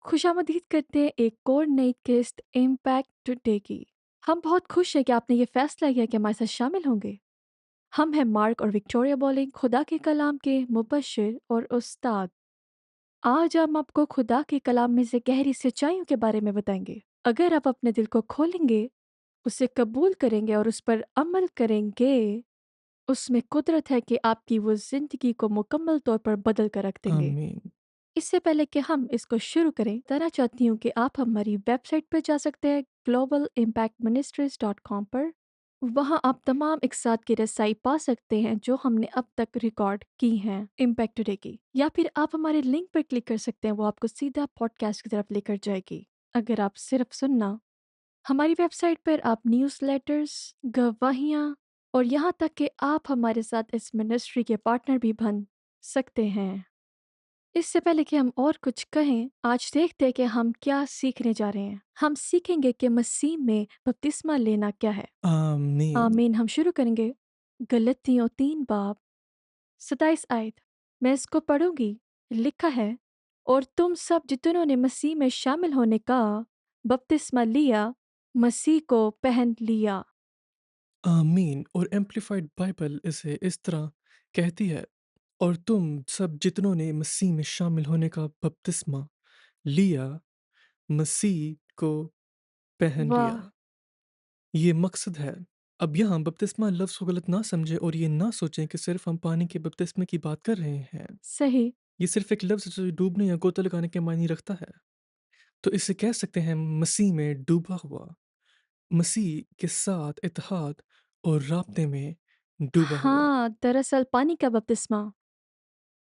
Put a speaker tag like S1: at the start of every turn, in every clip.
S1: खुशामदीद करते हैं एक और नई किस्त इम्पैक्ट टुडे की। हम बहुत खुश हैं कि आपने ये फैसला किया कि हमारे साथ शामिल होंगे। हम हैं मार्क और विक्टोरिया बॉलिंग, खुदा के कलाम के मुबश्शिर और उस्ताद। आज हम आपको खुदा के कलाम में से गहरी सच्चाइयों के बारे में बताएंगे। अगर आप अपने दिल को खोलेंगे, उसे कबूल करेंगे और उस पर अमल करेंगे, उसमें कुदरत है कि आपकी वो जिंदगी को मुकम्मल तौर पर बदल कर रख देंगे।
S2: आमीन।
S1: इससे पहले कि हम इसको शुरू करें, बताना चाहती हूँ कि आप हमारी वेबसाइट पर जा सकते हैं globalimpactministries.com पर। वहाँ आप तमाम एक साथ की रसाई पा सकते हैं जो हमने अब तक रिकॉर्ड की हैं इम्पैक्ट टुडे की, या फिर आप हमारे लिंक पर क्लिक कर सकते हैं, वो आपको सीधा पॉडकास्ट की तरफ लेकर जाएगी। अगर आप सिर्फ सुनना, हमारी वेबसाइट पर आप न्यूज़लेटर्स, गवाहियाँ और यहाँ तक कि आप हमारे साथ इस मिनिस्ट्री के पार्टनर भी बन सकते हैं। इससे पहले कि हम और कुछ कहें, आज देखते हैं कि हम क्या सीखने जा रहे हैं। हम सीखेंगे कि मसीह में बपतिस्मा लेना क्या है।
S2: आमीन।
S1: आमीन। हम शुरू करेंगे गलतियों 3 बाब 27 आयत। मैं इसको पढ़ूंगी। लिखा है, और तुम सब जितनों ने मसीह में शामिल होने का बपतिस्मा लिया, मसीह को पहन लिया।
S2: आमीन। और एम्प्लीफाइड बाइबल इसे इस तरह कहती है, और तुम सब जितनों ने मसीह में शामिल होने का बपतिस्मा लिया, मसीह को पहन
S1: वाह।
S2: लिया। ये मकसद है। अब यहाँ बपतिस्मा लफ्ज़ को गलत ना समझे और ये ना सोचें कि सिर्फ हम पानी के बपतिस्मे की बात कर रहे हैं।
S1: सही।
S2: ये सिर्फ एक लफ्ज़ जो डूबने या गोता लगाने के मायने रखता है। तो इसे कह सकते हैं मसीह में डूबा हुआ, मसीह के साथ इत्तेहाद और राब्ते में डूबा हुआ।
S1: हाँ, दरअसल पानी का बपतिस्मा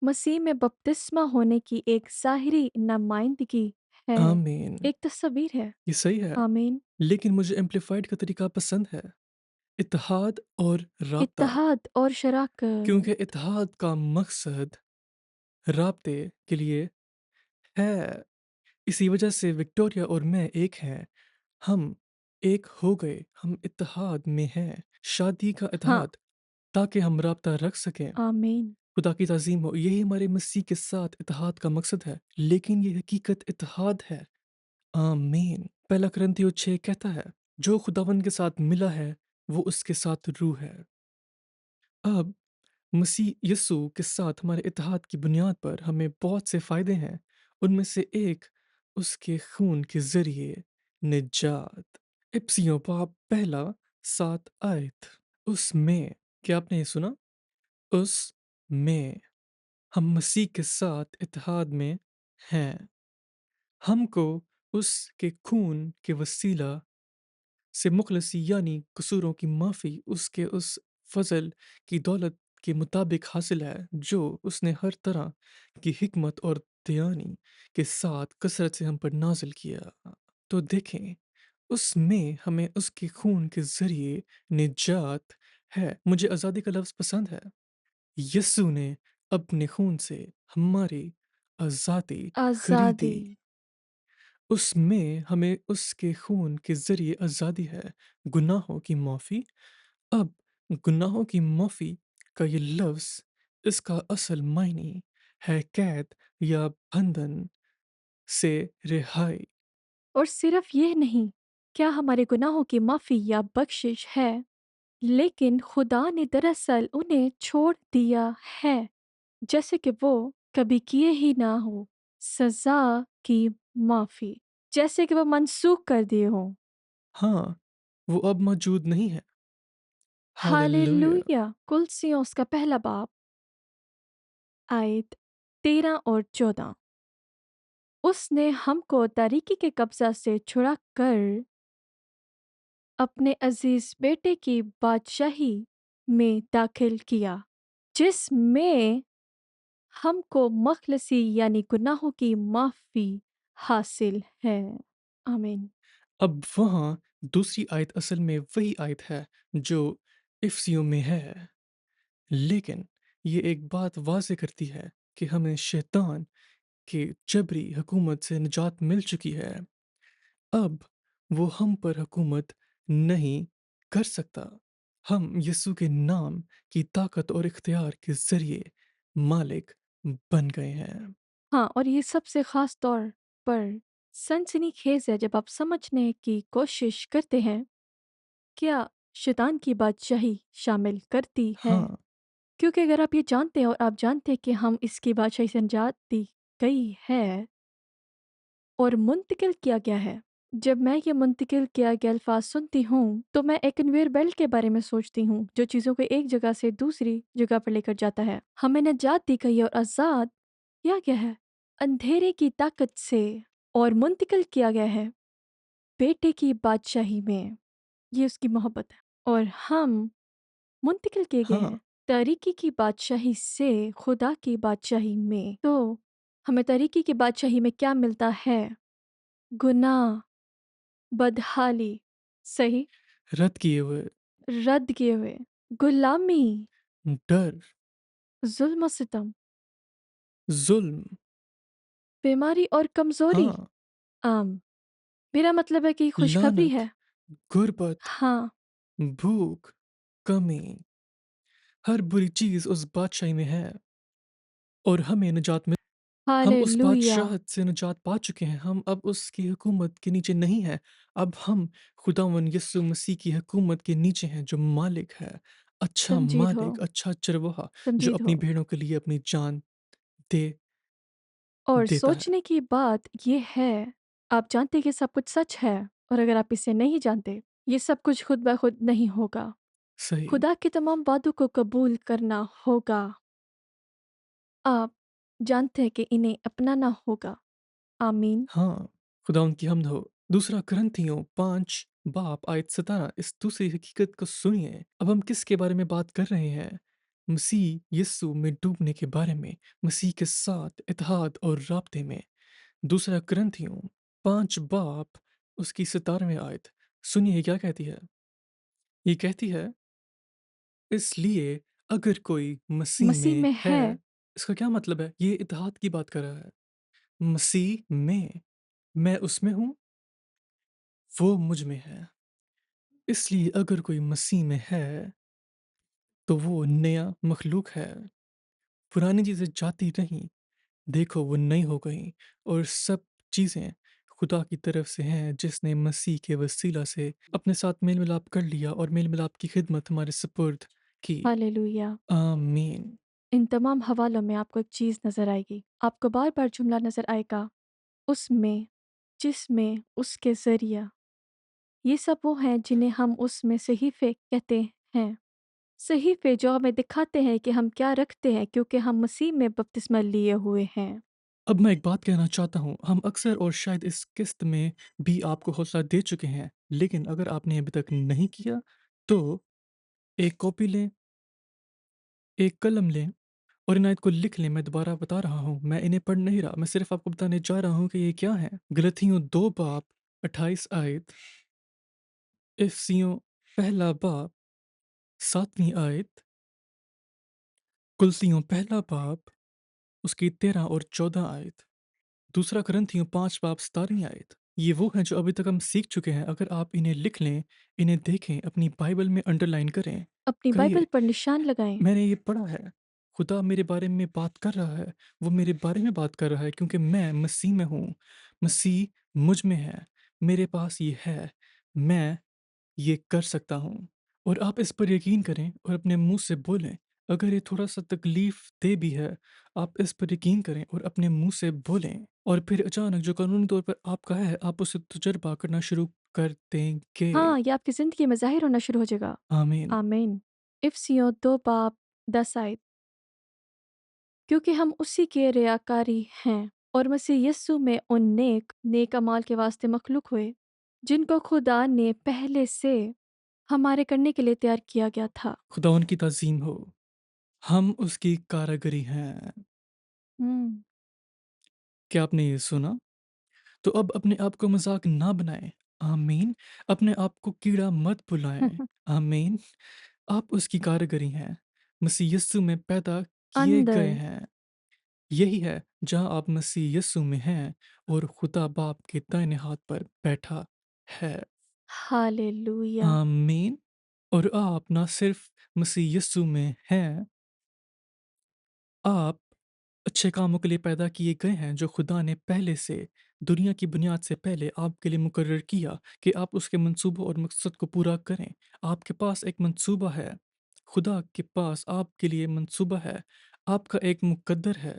S1: मसीह में बपतिस्मा होने की एक ज़ाहिरी नुमाइंदगी है,
S2: आमीन।
S1: एक तस्वीर है।
S2: ये सही है,
S1: आमीन।
S2: लेकिन मुझे एम्प्लीफाइड का तरीका पसंद है, इत्तेहाद और राब्ता,
S1: इत्तेहाद और
S2: क्योंकि
S1: शराकत।
S2: इत्तेहाद का मकसद राब्ते के लिए है। इसी वजह से विक्टोरिया और मैं एक हैं। हम एक हो गए, हम इत्तेहाद में हैं, शादी का
S1: हाँ।
S2: इत्तेहाद, ताकि हम राब्ता रख सकें।
S1: आमीन।
S2: खुदा की ताज़ीम हो, यही हमारे मसीह के साथ इत्तेहाद का मकसद है, लेकिन ये हकीकत इत्तेहाद है। आमीन। पहला करंथियों 6 कहता है, जो खुदावंद के साथ मिला है वो उसके साथ रूह है। अब मसीह यीशु के साथ हमारे इत्तेहाद की बुनियाद पर हमें बहुत से फायदे हैं। उनमें से एक, उसके खून के जरिए निजात। इफ्सियों बाब पहला 7 आयत। उसमें, क्या आपने ये सुना? उसमें हम मसीह के साथ इत्तेहाद में हैं। हमको उसके खून के वसीला से मुखलसी यानी कसूरों की माफ़ी उसके उस फजल की दौलत के मुताबिक हासिल है जो उसने हर तरह की हिकमत और दयानी के साथ कसरत से हम पर नाजिल किया। तो देखें, उसमें हमें उसके खून के जरिए निजात है। मुझे आज़ादी का लफ्ज़ पसंद है। यस्सु ने अपने खून से हमारी आज़ादी
S1: आज़ादी।
S2: खरीदी। उसमें हमें उसके खून के ज़रिए आज़ादी है, गुनाहों की माफ़ी। अब गुनाहों की माफ़ी का ये लफ्ज़, इसका असल मायने है कैद या बंधन से रिहाई।
S1: और सिर्फ ये नहीं, क्या हमारे गुनाहों की माफ़ी या बख्शिश है, लेकिन खुदा ने दरअसल उन्हें छोड़ दिया है, जैसे कि वो कभी किए ही ना हो। सज़ा की माफ़ी, जैसे कि वो मनसूख कर दिए हों।
S2: हाँ, वो अब मौजूद नहीं है। हालेलुया!
S1: हालेलुया। कुलसियों उसका पहला बाब आयत 13 और 14। उसने हमको तारीकी के कब्जा से छुड़ा कर अपने अजीज बेटे की बादशाही में दाखिल किया, जिसमें हमको मखलसी यानी गुनाहों की माफ़ी हासिल है। आमीन।
S2: अब वहाँ दूसरी आयत असल में वही आयत है जो इफ्सियों में है, लेकिन ये एक बात वाज़ेह करती है कि हमें शैतान के जबरी हुकूमत से निजात मिल चुकी है। अब वो हम पर हुकूमत नहीं कर सकता। हम यीशु के नाम की ताकत और इख्तियार के ज़रिए मालिक बन गए हैं।
S1: हाँ, और ये सबसे ख़ास तौर पर सनसनीखेज है जब आप समझने की कोशिश करते हैं, क्या शैतान की बादशाही शामिल करती है?
S2: हाँ,
S1: क्योंकि अगर आप ये जानते हैं और आप जानते हैं कि हम इसकी बादशाही से निजात दी गई है और मुंतकिल किया गया है। जब मैं ये मुंतकिल किया गया अल्फ़ाज़ सुनती हूँ, तो मैं एक कन्वेयर बेल्ट के बारे में सोचती हूँ, जो चीज़ों को एक जगह से दूसरी जगह पर लेकर जाता है। हमें निजात दी गई है और आज़ाद किया गया है, अंधेरे की ताकत से और मुंतकिल किया गया है, बेटे की बादशाही में। ये उसकी मोहब्बत है और हम मुंतकिल किए गए
S2: हाँ,
S1: हैं तारीकी की बादशाही से खुदा की बादशाही में। तो हमें तारीकी की बादशाही में क्या मिलता है? गुनाह, बदहाली, सही,
S2: रद्द किए हुए,
S1: रद्द किए हुए, गुलामी,
S2: डर,
S1: ज़ुल्म सितम,
S2: ज़ुल्म,
S1: बीमारी और कमज़ोरी।
S2: हाँ,
S1: आम, मेरा मतलब है कि खुशखबरी
S2: लानत,
S1: है।
S2: गुर्बत,
S1: हाँ,
S2: भूख, कमी, हर बुरी चीज़ उस बादशाही में है और हमें निजात मिल हम उस
S1: हालेलुया!
S2: बादशाहत से निजात पा चुके हैं, हम अब उसकी हुकूमत के नीचे नहीं हैं, अब हम खुदावंद यीशु मसीह की हुकूमत के नीचे हैं जो मालिक है, अच्छा
S1: तमजीद हो,
S2: मालिक, अच्छा चरवाहा जो
S1: तमजीद
S2: अपनी
S1: हो।
S2: भेड़ों के लिए अपनी जान दे
S1: और
S2: देता है।
S1: सोचने की बात ये है, आप जानते हैं कि सब कुछ सच है और अगर आप इसे नहीं जानते, ये सब कुछ खुद ब खुद नहीं होगा।
S2: सही,
S1: खुदा के तमाम वादों को कबूल करना होगा। आप जानते हैं कि इन्हें अपनाना होगा। आमीन।
S2: हाँ, खुदावंद की हम्द हो। दूसरा कुरिन्थियों 5 बाब आयत 17 इस दूसरी हकीकत को सुनिए। अब हम किसके बारे में बात कर रहे हैं? मसीह यीशु में डूबने के बारे में, मसीह के साथ इत्तेहाद और राब्ते में। दूसरा कुरिन्थियों 5 बाब उसकी 17वीं आयत। सुनिए ये क्या कहती है? ये कहती है, इसलिए अगर कोई मसीह
S1: मसीह
S2: में
S1: में
S2: है,
S1: है,
S2: इसका क्या मतलब है? ये इत्तेहाद की बात कर रहा है। मसीह में, मैं उसमें हूँ, वो मुझ में है। इसलिए अगर कोई मसीह में है, तो वो नया मखलूक है। पुरानी चीज़ें जाती रहीं, देखो वो नई हो गईं और सब चीज़ें खुदा की तरफ से हैं जिसने मसीह के वसीला से अपने साथ मेल मिलाप कर लिया और मेल मिलाप की खिदमत हमारे सुपुर्द की।
S1: हालेलुया।
S2: आमीन।
S1: इन तमाम हवालों में आपको एक चीज़ नज़र आएगी। आपको बार-बार जुमला नज़र आएगा, उसमें, जिसमें, उसके ज़रिया। ये सब वो हैं जिन्हें हम उसमें सहीफ़े कहते हैं। सहीफ़े जो हमें दिखाते हैं कि हम क्या रखते हैं क्योंकि हम मसीह में बपतिस्मा लिए हुए हैं।
S2: अब मैं एक बात कहना चाहता हूँ, हम अक्सर और शायद इस किस्त में भी आपको हौसला दे चुके हैं, लेकिन अगर आपने अभी तक नहीं किया, तो एक कॉपी लें, एक कलम लें और इन आयत को लिख लें। मैं दोबारा बता रहा हूँ, मैं इन्हें पढ़ नहीं रहा, मैं सिर्फ आपको बताने जा रहा हूँ कि ये क्या है। गलतियों 2 बाब 28 आयत, इफसियों पहला बाब 7वीं आयत, कुलसियों पहला बाब उसकी 13 और 14 आयत, दूसरा करंथियों 5 बाब 17वीं आयत। ये वो हैं जो अभी तक हम सीख चुके हैं। अगर आप इन्हें लिख लें, इन्हें देखें, अपनी बाइबल में अंडरलाइन करें,
S1: अपनी बाइबल
S2: करिए।
S1: पर निशान लगाएँ।
S2: मैंने ये पढ़ा है, खुदा मेरे बारे में बात कर रहा है, वो मेरे बारे में बात कर रहा है क्योंकि मैं मसीह में हूँ, मसीह मुझ में है, मेरे पास ये है, मैं ये कर सकता हूँ। और आप इस पर यकीन करें और अपने मुँह से बोलें, अगर ये थोड़ा-सा तकलीफ़ दे भी है, आप इस पर यकीन करें और अपने मुँह से बोलें और फिर अचानक जो कानूनी तौर पर आपका है, आप उसे तजुर्बा करना शुरू कर देंगे।
S1: हाँ, ये आपकी ज़िंदगी में ज़ाहिर होना शुरू हो जाएगा।
S2: आमीन।
S1: आमीन। इफ़सियों 2 बाब 10 आयत। क्योंकि हम उसी के रियाकारी हैं और मसीह यस्सु में उन नेक अमाल के वास्ते मखलूक हुए, जिनको खुदा ने पहले से हमारे करने के लिए तैयार किया गया था।
S2: खुदावन की ताज़ीम हो। हम उसकी कारागरी हैं।
S1: हुँ।
S2: क्या आपने ये सुना? तो अब अपने आप को मज़ाक ना बनाएँ। आमीन। अपने आप को कीड़ा मत बुलाएँ। आमीन। आप उसकी कारीगरी हैं। मसीह यीशु में पैदा किए गए
S1: अंदर
S2: हैं। यही है जहाँ आप मसीह यीशु में हैं और खुदा बाप के दाहिने हाथ पर बैठा है।
S1: हालेलुया!
S2: आमीन। और आप ना सिर्फ मसीह यीशु में हैं, आप अच्छे कामों के लिए पैदा किए गए हैं जो खुदा ने पहले से दुनिया की बुनियाद से पहले आपके लिए मुकर्रर किया कि आप उसके मंसूबों और मकसद को पूरा करें। आपके पास एक मंसूबा है। खुदा के पास आपके लिए मंसूबा है। आपका एक मुकद्दर है।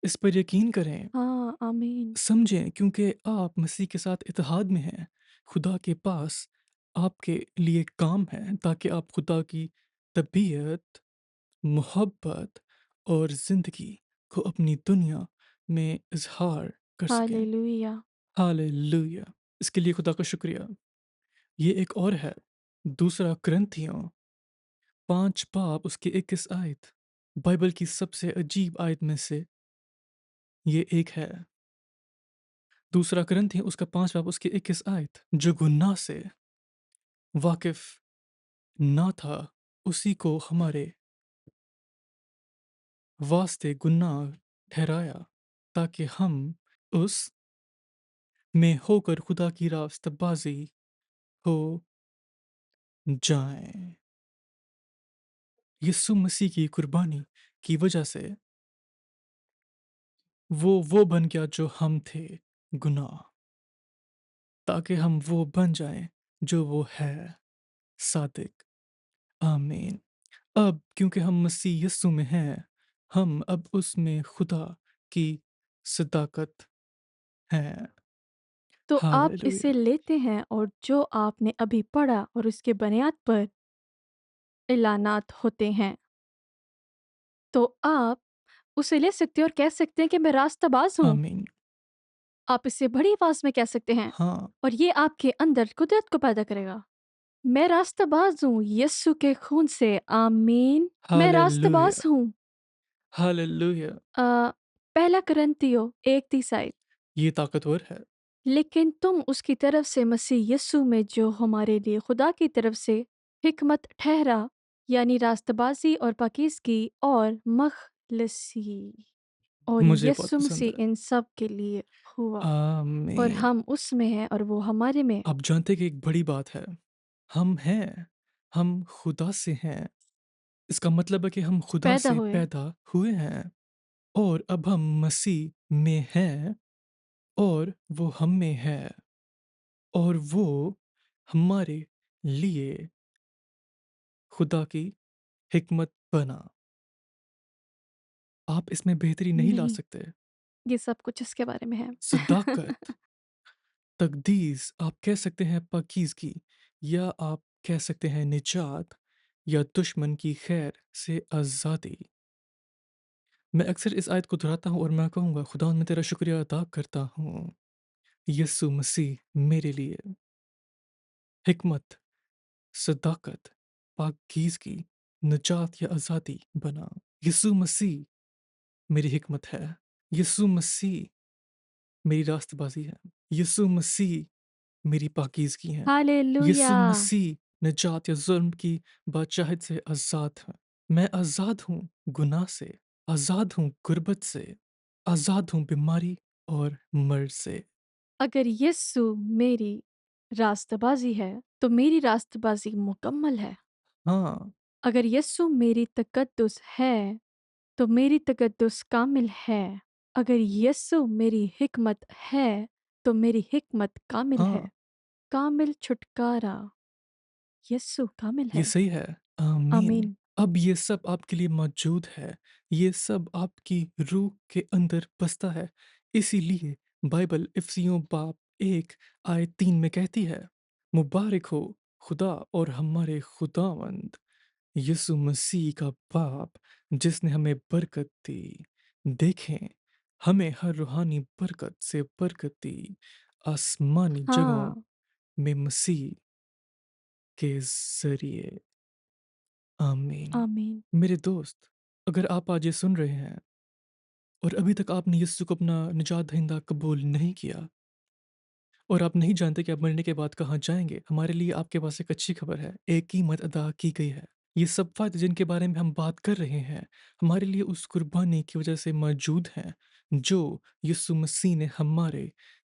S2: इस पर यकीन करें।
S1: हाँ, आमीन।
S2: समझें क्योंकि आप मसीह के साथ इत्तेहाद में हैं। खुदा के पास आपके लिए काम है ताकि आप खुदा की तबीयत, मोहब्बत और ज़िंदगी को अपनी दुनिया में इज़हार कर सकें।
S1: हालेलुया!
S2: हालेलुया! इसके लिए खुदा का शुक्रिया। ये एक और है, दूसरा कुरिन्थियों 5 बाब उसकी 21 आयत। बाइबल की सबसे अजीब आयत में से ये एक है। दूसरा कुरिन्थियों उसका 5 बाब उसकी 21 आयत। जो गुनाह से वाकिफ़ ना था, उसी को हमारे वास्ते गुनाह ठहराया ताकि हम उस में होकर खुदा की रास्तबाज़ी हो जाएँ। यीशु मसीह की कुर्बानी की वजह से वो बन गया जो हम थे, गुनाह, ताकि हम वो बन जाएँ जो वो है, सादिक। आमीन। अब क्योंकि हम मसीह यीशु में हैं, हम अब उसमें खुदा की सदाकत हैं।
S1: तो आप इसे
S2: हालेलुया!
S1: लेते हैं और जो आपने अभी पढ़ा और उसके बुनियाद पर एलानात होते हैं, तो आप उसे ले सकते हैं और कह सकते हैं कि मैं रास्ताबाज़ हूँ।
S2: आमीन।
S1: आप इसे बड़ी आवाज़ में कह सकते हैं
S2: हाँ,
S1: और ये आपके अंदर कुदरत को पैदा करेगा। मैं रास्ताबाज़ हूँ यीशु के खून से, आमीन। मैं
S2: हालेलुया!
S1: रास्ताबाज़ हूँ।
S2: हालेलुया!
S1: अ, पहला करंतियों 1:30
S2: ये ताकतवर है।
S1: लेकिन तुम उसकी तरफ से मसीह यीशु में जो हमारे लिए खुदा की तरफ से हिकमत ठहरा, यानी रास्तबाज़ी और पाकीज़गी और मख़लसी और
S2: मुझे बहुत
S1: यीशु
S2: पसंद
S1: मसीह
S2: है।
S1: इन सब के लिए हुआ और
S2: आमीन।
S1: हम उसमें हैं और वो हमारे में
S2: आप जानते हैं कि एक बड़ी बात है, हम हैं, हम खुदा से हैं। इसका मतलब है कि हम खुदा
S1: पैदा
S2: से
S1: हुए।
S2: पैदा हुए हैं और अब हम मसीह में हैं और वो हम में है और वो हमारे लिए खुदा की हिकमत बना। आप इसमें बेहतरी नहीं ला
S1: नहीं,
S2: सकते।
S1: ये सब कुछ इसके बारे में है।
S2: सदाकत, तकदीस आप कह सकते हैं पाकीज़गी या आप कह सकते हैं निजात या दुश्मन की खैर से आज़ादी। मैं अक्सर इस आयत को दोहराता हूँ और मैं कहूँगा खुदावंद मैं तेरा शुक्रिया अदा करता हूँ। यीशु मसीह मेरे लिए हिकमत, सदाकत, पाकीज़गी, निजात या आज़ादी बना। यीशु मसीह मेरी हिकमत है। यीशु मसीह मेरी रास्तबाज़ी है। यीशु मसीह मेरी पाकीज़गी है।
S1: हालेलुया!
S2: यीशु मसीह निजात या ज़ुल्म की बादशाहत से आज़ाद है। मैं आज़ाद हूँ गुनाह से, आज़ाद हूँ गुर्बत से, आज़ाद हूँ बीमारी और मर्ज़ से।
S1: अगर यीशु मेरी रास्तबाज़ी है, तो मेरी रास्तबाज़ी मुकम्मल है।
S2: हाँ,
S1: अगर यीशु मेरी तकद्दुस है, तो मेरी तकद्दुस कामिल है। अगर यीशु मेरी हिकमत है, तो मेरी हिकमत कामिल है।
S2: हाँ,
S1: कामिल छुटकारा, यीशु कामिल
S2: ये
S1: है।
S2: सही है। आमीन।
S1: आमीन।
S2: अब ये सब आपके लिए मौजूद है। ये सब आपकी रूह के अंदर बसता है। इसीलिए बाइबल इफिसियों बाब 1 आयत 3 में कहती है, मुबारक हो खुदा और हमारे खुदावंद यीशु मसीह का बाप जिसने हमें बरकत दी। देखें, हमें हर रूहानी बरकत से बरकत दी आसमानी जगहों
S1: हाँ,
S2: में मसीह के ज़रिए। आमीन।
S1: आमीन।
S2: मेरे दोस्त, अगर आप आज ये सुन रहे हैं और अभी तक आपने यीशु को अपना निजात दहिंदा कबूल नहीं किया और आप नहीं जानते कि आप मरने के बाद कहाँ जाएँगे, हमारे लिए आपके पास एक अच्छी खबर है, एक कीमत अदा की गई है। ये सब फ़ायदे जिनके बारे में हम बात कर रहे हैं, हमारे लिए उस कुर्बानी की वज़ह से मौजूद हैं, जो यीशु मसीह ने हमारे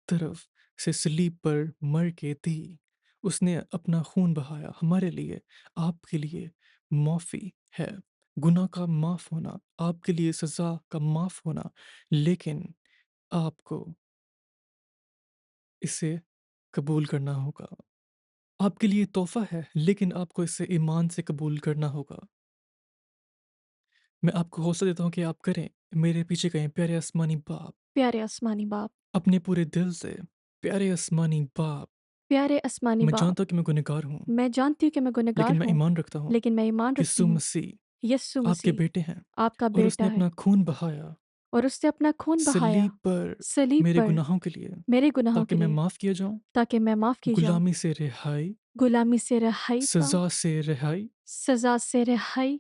S2: तरफ से सलीब पर मर के दी। उसने अपना खून बहाया हमारे लिए, आपके लिए मुआफ़ी है। گناہ کا معاف ہونا، آپ کے لیے سزا کا معاف ہونا، لیکن آپ کو اسے قبول کرنا ہوگا۔ آپ کے لیے تحفہ ہے، لیکن آپ کو اسے ایمان سے قبول کرنا ہوگا۔ میں آپ کو حوصلہ دیتا ہوں کہ آپ کریں، میرے پیچھے کہیں، پیارے آسمانی باپ،
S1: پیارے آسمانی باپ،
S2: اپنے پورے دل سے، پیارے آسمانی باپ،
S1: پیارے آسمانی
S2: میں
S1: باپ،
S2: جانتا ہوں کہ میں گنہگار ہوں،
S1: میں جانتی ہوں کہ میں گنہگار
S2: لیکن میں
S1: ہوں،
S2: ایمان رکھتا ہوں
S1: لیکن میں ایمان رکھتی
S2: یسوع
S1: ہوں
S2: مسیح
S1: یسوع
S2: آپ کے
S1: مسیح
S2: بیٹے ہیں،
S1: آپ کا
S2: اور اس نے
S1: بیٹا ہے،
S2: اپنا خون بہایا
S1: اور اس نے اپنا خون بہایا
S2: صلیب پر
S1: صلیب
S2: میرے
S1: پر
S2: گناہوں کے لیے،
S1: میرے گناہوں
S2: تاکہ
S1: کے
S2: میں
S1: لیے،
S2: معاف کیا جاؤں،
S1: تاکہ میں معاف کی جاؤں،
S2: غلامی سے رہائی،
S1: غلامی سے رہائی پاؤں،
S2: سزا سے رہائی،
S1: سزا سے رہائی،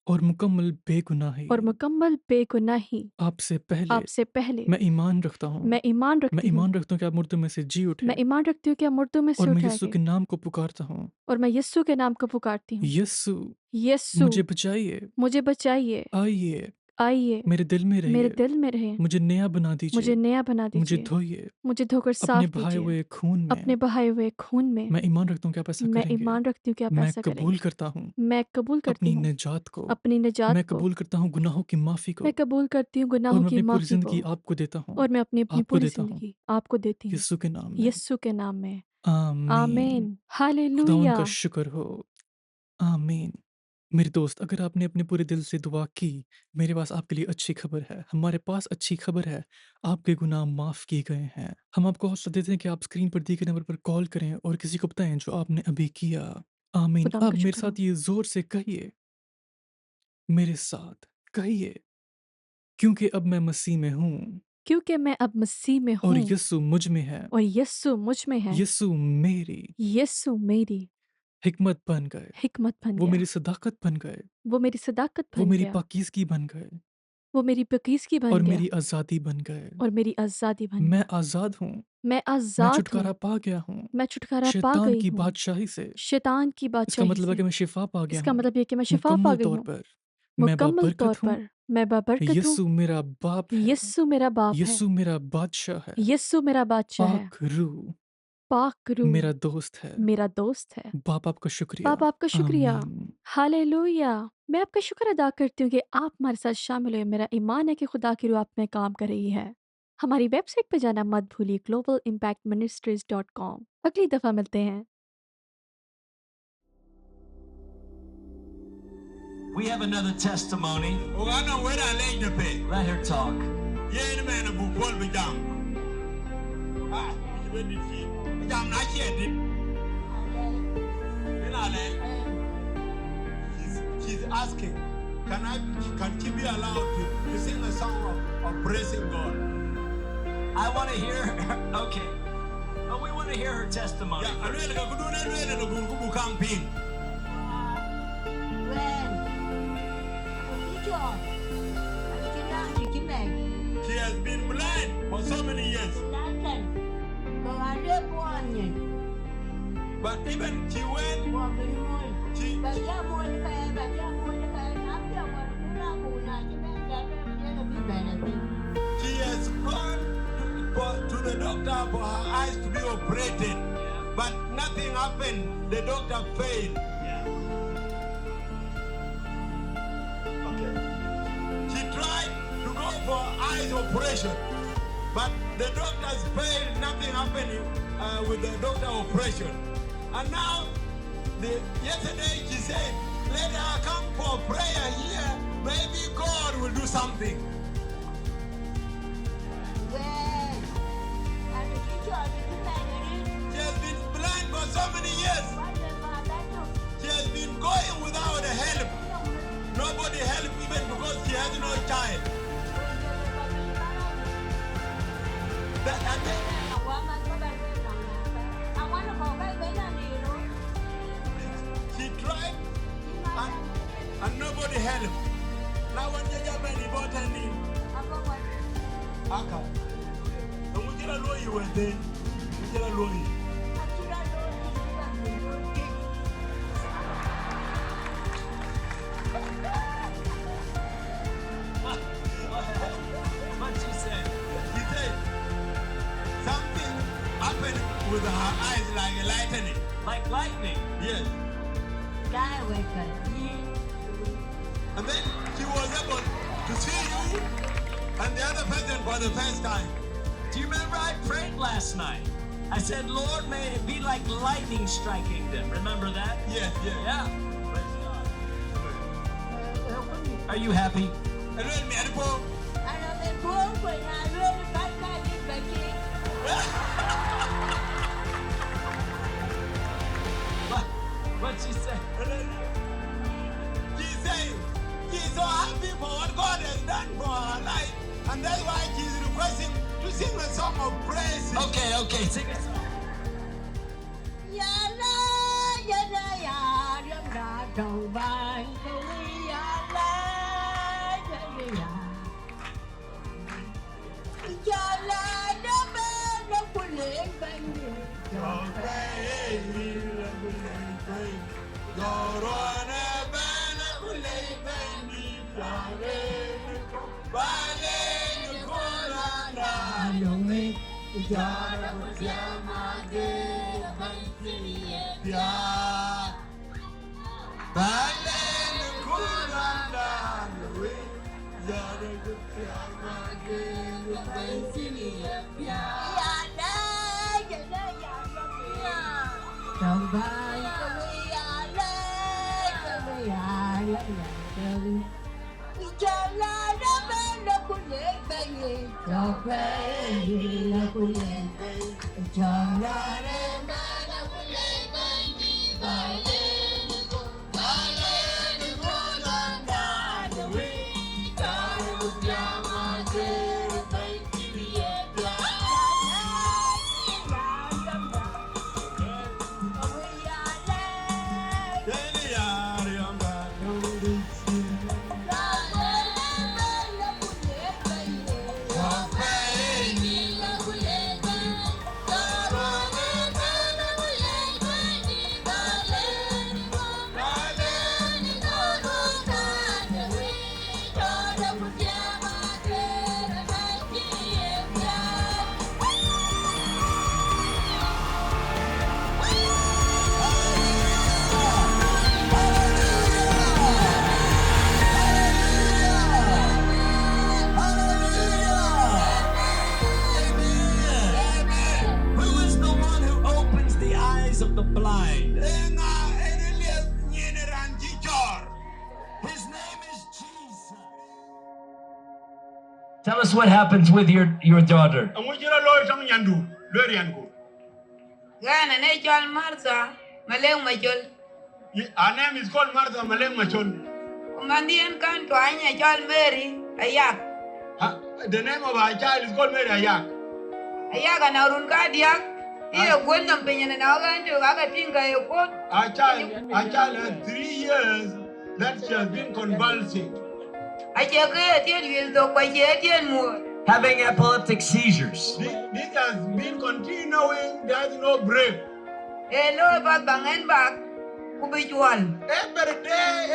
S2: اور مکمل بے گناہی۔
S1: اور مکمل بے گناہی۔
S2: آپ سے پہلے
S1: آپ سے پہلے
S2: میں ایمان رکھتا ہوں،
S1: میں ایمان
S2: میں
S1: رکھتی ہوں،
S2: ایمان رکھتا ہوں کہ آپ مردوں میں سے جی اٹھے،
S1: میں ایمان رکھتی ہوں کہ آپ مردوں میں
S2: اور
S1: سے
S2: میں
S1: اٹھائے
S2: یسوع
S1: گئے،
S2: کے نام کو پکارتا ہوں،
S1: اور میں یسوع کے نام کو پکارتی ہوں۔
S2: یسوع
S1: یسوع
S2: مجھے بچائیے،
S1: مجھے بچائیے،
S2: آئیے
S1: آئیے
S2: میرے دل میں
S1: میرے
S2: رہیے،
S1: دل میں رہیں،
S2: مجھے نیا بنا دیجیے،
S1: مجھے نیا بنا
S2: مجھے
S1: دیجیے،
S2: دھوئیے
S1: مجھے دھو کر
S2: اپنے
S1: صاف
S2: بہائے
S1: کیجیے
S2: ہوئے خون میں۔
S1: اپنے بہائے ہوئے خون میں۔
S2: میں ایمان رکھتا ہوں کہ آپ ایسا
S1: میں
S2: کریں گے،
S1: ایمان رکھتی ہوں کہ آپ
S2: میں
S1: ایسا کریں
S2: قبول
S1: گے،
S2: کرتا ہوں
S1: میں قبول کرتی
S2: اپنی
S1: ہوں
S2: نجات کو،
S1: اپنی
S2: میں
S1: نجات کو،
S2: قبول کرتا ہوں گناہوں کی معافی کو،
S1: میں قبول کرتی ہوں
S2: اور
S1: گناہوں
S2: میں
S1: کی
S2: اپنی پوری
S1: معافی کو،
S2: زندگی آپ کو دیتا ہوں،
S1: اور میں اپنی
S2: آپ کو
S1: پوری
S2: دیتا ہوں،
S1: زندگی آپ کو دیتی ہوں
S2: یسوع کے نام میں،
S1: یسوع کے نام میں۔
S2: آمین۔
S1: آمین،
S2: خدا ان کا
S1: ہاللویہ۔
S2: شکر ہو، آمین۔ میرے دوست، اگر آپ نے اپنے پورے دل سے دعا کی، میرے پاس آپ کے لیے اچھی خبر ہے، ہمارے پاس اچھی خبر ہے، آپ کے گناہ معاف کیے گئے ہیں۔ ہم آپ کو حوصلہ دیتے ہیں کہ آپ اسکرین پر دی گئے نمبر پر کال کریں اور کسی کو بتائیں جو آپ نے ابھی کیا۔ آمین۔
S1: خدا ان
S2: اب
S1: کا
S2: میرے
S1: شکر ہو،
S2: ساتھ یہ زور سے کہیے، میرے ساتھ کہیے، کیونکہ اب میں مسیح میں ہوں،
S1: کیونکہ میں اب مسیح میں
S2: اور
S1: ہوں
S2: یسوع مجھ میں ہے،
S1: اور یسوع مجھ میں ہے۔
S2: یسوع میری
S1: یسوع میری
S2: حکمت بن گئے،
S1: حکمت بن
S2: وہ
S1: گیا،
S2: میری صداقت بن گئے،
S1: وہ میری صداقت
S2: وہ
S1: بن
S2: میری
S1: گیا،
S2: پاکیزگی بن گئے،
S1: وہ میری پاکیزگی
S2: اور
S1: بن گیا،
S2: میری آزادی بن گئے۔
S1: اور میری آزادی بن
S2: میں
S1: گیا۔
S2: آزاد ہوں،
S1: میں
S2: میں
S1: آزاد ہوں،
S2: چھٹکارا پا گیا ہوں
S1: میں چھٹکارا پا
S2: شیطان
S1: گئی
S2: کی
S1: ہوں
S2: بادشاہی سے۔
S1: شیطان کی
S2: اس کا
S1: بادشاہی
S2: مطلب ہے
S1: سے۔
S2: کہ میں شفا پا
S1: اس
S2: گیا
S1: کا
S2: ہوں،
S1: مطلب یہ کہ میں شفا پا
S2: مکمل
S1: گئی
S2: طور
S1: ہوں،
S2: پر میں
S1: مکمل طور
S2: بابرکت ہوں۔
S1: پر میں بابرکت ہوں۔
S2: یسوع میرا باپ ہے،
S1: یسوع میرا باپ ہے،
S2: یسوع میرا بادشاہ ہے،
S1: یسوع میرا بادشاہ ہے،
S2: پاک روح
S1: پاک روح
S2: میرا دوست ہے۔
S1: میرا دوست ہے۔
S2: باپ آپ کا شکریہ،
S1: باپ آپ کا شکریہ،
S2: آمین۔
S1: ہاللویہ۔ میں آپ کا شکر ادا کرتی ہوں کہ آپ ہمارے ساتھ شامل ہوئے۔ میرا ایمان ہے کہ خدا کی روح آپ میں کام کر رہی ہے۔ ہماری ویب سائٹ پہ جانا مت بھولیے، globalimpactministries.com۔ اگلی دفعہ ملتے ہیں۔
S3: We have another testimony.
S4: Ogana wera lejde pe.
S3: Let her talk.
S4: Ye ni mena bu pol bi jam. Ah, be di fi. Jam na che di. Ina le. She's asking, can she be allowed to sing a song of praising God?
S3: I want to hear her. Okay. But we want to hear her testimony.
S4: Yeah, alwele ka kudu na alwele no bu kang ping. She has been blind for so many years. But even she went, she has gone to the doctor for her eyes to be operated. But nothing happened. The doctor failed. Okay. She tried to go for eyes operation. But the doctors failed. Nothing happened with the doctor operation. And now, yesterday she said, let her come for prayer here. Maybe God will do something. She has been blind for so many years. She has been going without help. Nobody helped even because she has no child. She tried and nobody helped. Now when you get many button in, Aka. And we get a lawyer with it. We get a lawyer.
S3: What she said?
S4: He said something happened with her eyes like a lightning.
S3: Like lightning.
S4: Yes. And then she was able to see you and the other person for the first time.
S3: Do you remember I prayed last night? I said, Lord, may it be like lightning striking them. Remember that?
S4: Yes, yes.
S3: Yeah. Praise God. Are you happy?
S4: And then me and the Pope,
S3: What'd she say?
S4: and then she said she's so happy for what God has done for her life. And that's why she's requesting to sing a song of praise.
S3: Okay, sing a song. Who is the one who opens the eyes of the blind? His name is Jesus. Tell us what happens with your daughter.
S5: Gana ne chol Martha, maleng machol.
S4: Her name is called Martha Maleng Machon.
S5: Mandien kan to anya chol Mary, ayak.
S4: The name of our child is called Mary Ayak.
S5: Ayak na run ka diak. Iyo gwen nam penyen na ogan to aga tinga yo pot.
S4: Our child has 3 years that she has been convulsing.
S5: Ache ke tien wil to kwa je tien mu.
S3: Having epileptic seizures.
S4: This has been continuing, there is no break.
S5: Hello ba bangen bak. Kubijual.
S4: Every day,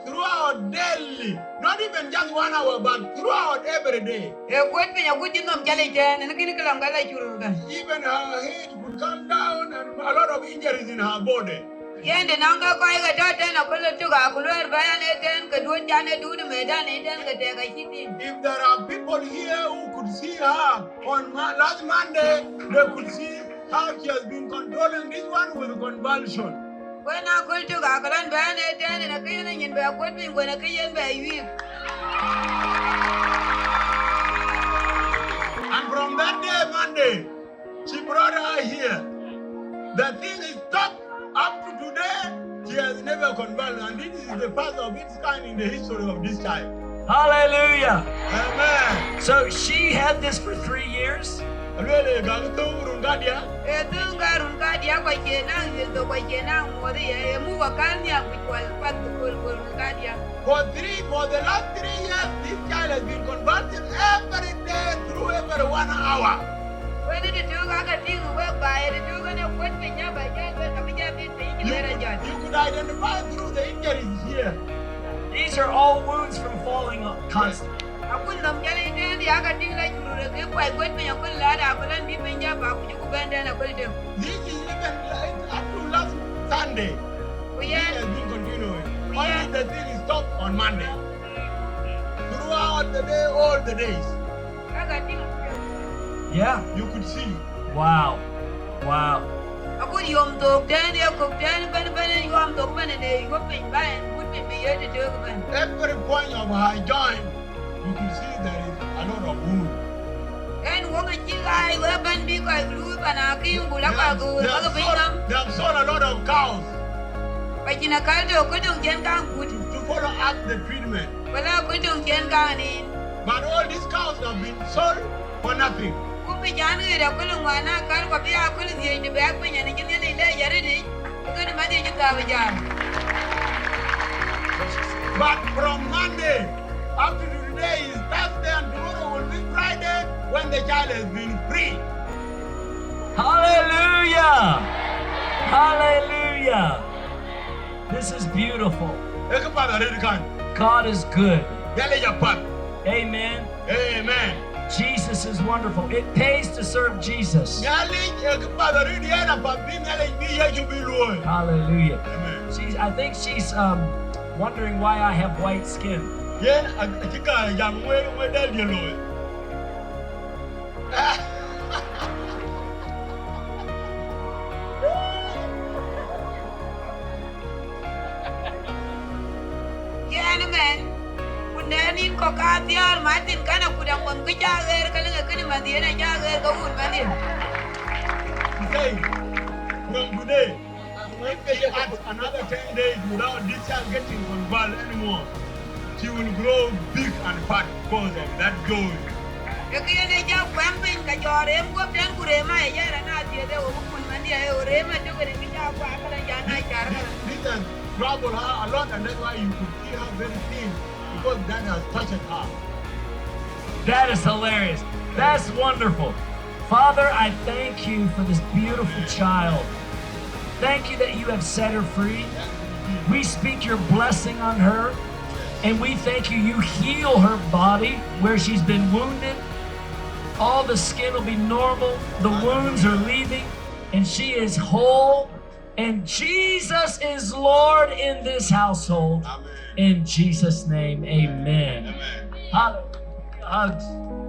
S4: throughout daily. Not even just 1 hour, but throughout every day.
S5: E kwet penya kutin nom chale jen ne kini kalam gala churur kan.
S4: Even her head would come down and a lot of injuries in her body.
S5: Yende nanga ko ga data na kulo tu ga kulwer bayan e ten ka duon jane du de medan e ten ka te ga chitin.
S4: If there are people here who could see her on last Monday, they could see how she has been controlling this one with convulsion.
S5: When I go to Gagalan Ban, and a cleaning in Bakwin when a clean by you.
S4: And from that day, Monday, she brought her here. The thing is stopped up to today. She has never convulsed, and this is the first of its kind in the history of this child.
S3: Hallelujah.
S4: Amen.
S3: So she had this for 3 years.
S4: Really, Galutungadia.
S5: A Dungarun Gadia, quite young, will go quite young, or the move a carnia, which was what the full Gadia.
S4: For the last 3 years, this child has been convulsing every day through every 1 hour.
S5: When did the two Gaga thing work by the two and a point me by
S4: You could identify through the injuries here.
S3: These are all wounds from falling constantly.
S5: I couldn't have getting the other thing like you quite went me a good lad, I couldn't be in your back, you could bend and I couldn't.
S4: This is even up to last Sunday.
S5: We
S4: It has been continuing. Only the thing is stopped on Monday. Throughout the day, all the days,
S5: Kaka tinga.
S3: Yeah.
S4: you could see.
S3: Wow. Wow.
S5: Aku yom tok ten ya kok ten ban yom tok ban ne ko pin ban put me be yet to ban.
S4: Every point of her joint, you could see there is a lot of wound.
S5: En wo ga ji ai wa ban bi ko glu ban aki ngula ka go ga pin nam.
S4: They have sold a lot of cows
S5: Ba kina kal to ko dong jen kan put.
S4: to follow up the treatment.
S5: Wala ko dong jen kan ni.
S4: But all these cows have been sold for nothing.
S5: Ku bi jan ga da kulun wana kal ko bi a kulun ye ni ba pin ne kin ne le yare ni. Ko ni ma de ji ta ba jan.
S4: But from Monday up to today is Thursday and tomorrow will be Friday when the child has been free.
S3: Hallelujah. Hallelujah. This is beautiful. God is good. Amen.
S4: Amen.
S3: Jesus is wonderful. It pays to serve Jesus. Hallelujah.
S4: Amen.
S3: I think she's wondering why I have white skin.
S5: Yan men. Kunanin ko ka tiyan matin kana kudang mong kijager ka lang ka ni madiyan na jager ka un madin.
S4: Today, from today, when they add another 10 days without this child getting convalesced anymore, she will grow big and fat because of that joy.
S5: Kaya na ja kwampin ka jore mo dan kurema ya yara na tiya de wo kun mandi ay orema to ko ni ja kwa ka ja na char ka.
S4: This has troubled her a lot, and that's why you could see her very thin because that has touched her.
S3: That is hilarious. That's wonderful. Father, I thank you for this beautiful child. Thank you that you have set her free. We speak your blessing on her, and we thank you. You heal her body where she's been wounded. All the skin will be normal. The wounds are leaving, and she is whole. And Jesus is Lord in this household.
S4: Amen.
S3: In Jesus' name, amen.
S4: Amen.
S3: Hallelujah.